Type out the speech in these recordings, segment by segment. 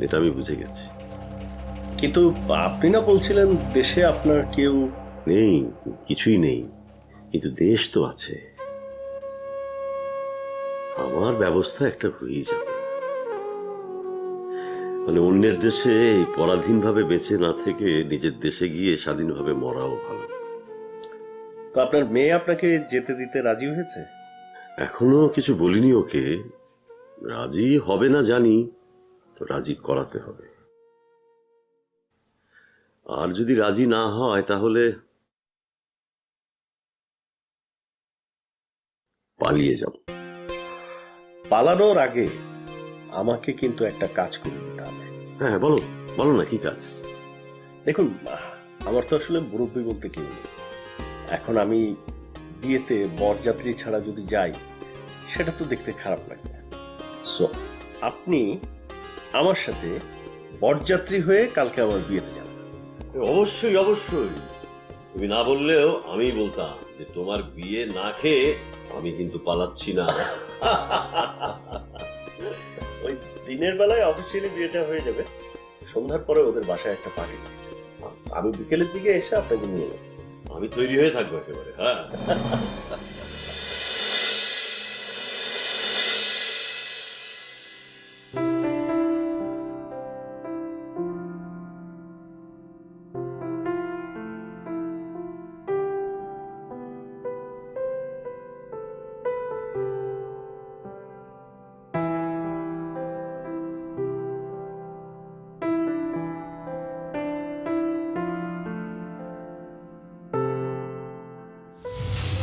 এটা আমি বুঝে গেছি। কিন্তু আপনি না বলছিলেন দেশে আপনার কেউ নেই, কিছুই নেই, কিন্তু দেশ তো আছে। আমার ব্যবস্থা একটা হয়েই যাবে। মানে অন্যের দেশে এই পরাধীন ভাবে বেঁচে না থেকে নিজের দেশে গিয়ে স্বাধীনভাবে মরাও ভালো। তো আপনার মেয়ে আপনাকে যেতে দিতে রাজি হয়েছে? এখনো কিছু বলিনি ওকে। রাজি হবে না জানি, তো রাজি করাতে হবে। আর যদি রাজি না হয় তাহলে পালিয়ে যাব। পালানোর আগে আমাকে কিন্তু একটা কাজ করে দিতে হবে। হ্যাঁ, বলো বলো না কি কাজ। দেখুন, আমার তো আসলে মুরব্বী বলতে কেউ নেই। এখন আমি বিয়েতে বরযাত্রী ছাড়া যদি যাই, সেটা তো দেখতে খারাপ লাগবে। সো আপনি আমার সাথে বরযাত্রী হয়ে কালকে আমার বিয়েতে যাবেন। অবশ্যই অবশ্যই, তুমি না বললেও আমি বলতাম যে তোমার বিয়ে না খেয়ে আমি কিন্তু পালাচ্ছি না। ওই দিনের বেলায় অফিসিয়ালি বিয়েটা হয়ে যাবে, সন্ধ্যার পরে ওদের বাসায় একটা পার্টি। আমি বিকেলের দিকে এসে আপনাকে নিয়ে নেব। আমি তৈরি হয়ে থাকবো একেবারে। হ্যাঁ,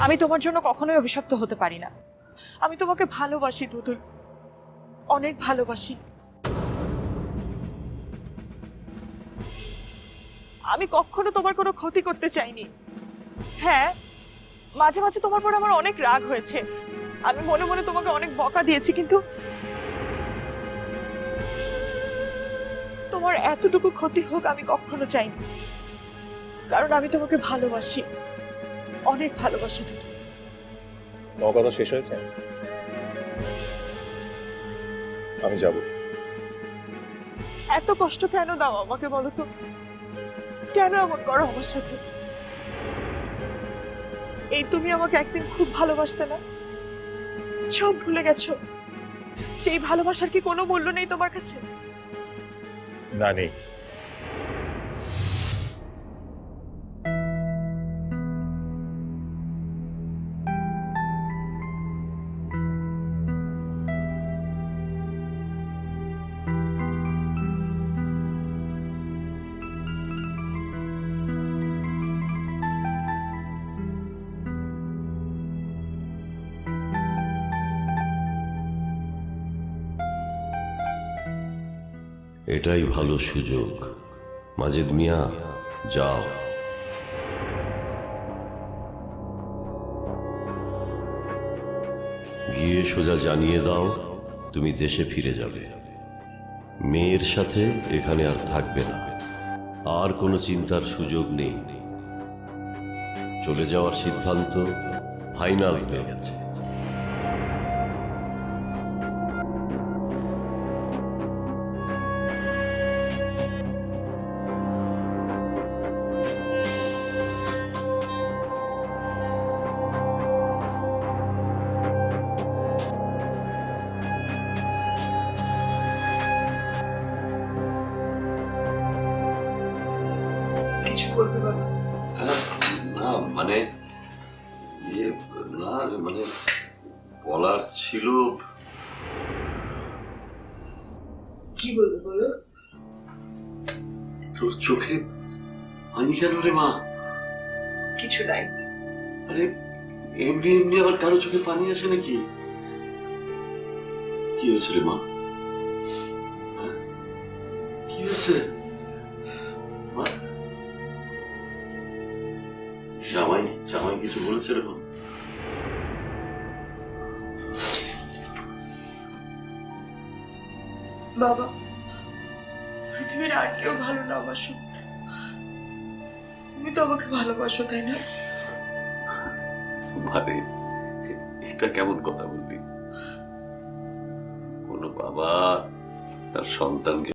আমি তোমার জন্য কখনোই অভিশপ্ত হতে পারি না। আমি তোমাকে ভালোবাসি তুতুল, অনেক ভালোবাসি। আমি কখনো তোমার কোনো ক্ষতি করতে চাইনি। হ্যাঁ, মাঝে মাঝে তোমার পর আমার অনেক রাগ হয়েছে, আমি মনে মনে তোমাকে অনেক বকা দিয়েছি, কিন্তু তোমার এতটুকু ক্ষতি হোক আমি কখনো চাইনি, কারণ আমি তোমাকে ভালোবাসি, অনেক ভালোবাসি তুতুল। তোমার কথা শেষ হয়েছে? আমি যাব। এত কষ্ট কেন দাও আমাকে বলো তো? কেন এমন করো আমার সাথে? এই তুমি আমাকে একদিন খুব ভালোবাসতে না, সব ভুলে গেছো? সেই ভালোবাসার কি কোনো মূল্য নেই তোমার কাছে? না, নেই। এটাই ভালো সুযোগ। মাজেদ মিয়া, যাও। গিয়ে সোজা জানিয়ে দাও তুমি দেশে ফিরে যাবে। মেয়ের সাথে এখানে আর থাকবে না। আর কোনো চিন্তার সুযোগ নেই। চলে যাওয়ার সিদ্ধান্ত ফাইনাল হয়ে গেছে। কিছু বলবে বাবা? না মানে ইয়ে, না মানে বলার ছিল। কি বলবে বলো? তোর চোখে পানি কেন রে মা? কিছু নাই। আরে এমনি এমনি আবার কারো চোখে পানি আসে নাকি? কি হয়েছে রে মা? হ্যাঁ? কি হয়েছে মা? জামাই জামাই কিছু বলেছে রে মা? বাবা, পৃথিবীর আর কেউ ভালো না বাসো, তুমি তো আমাকে ভালোবাসো, তাই না? মানে এটা কেমন কথা বললি? কোন বাবা তার সন্তানকে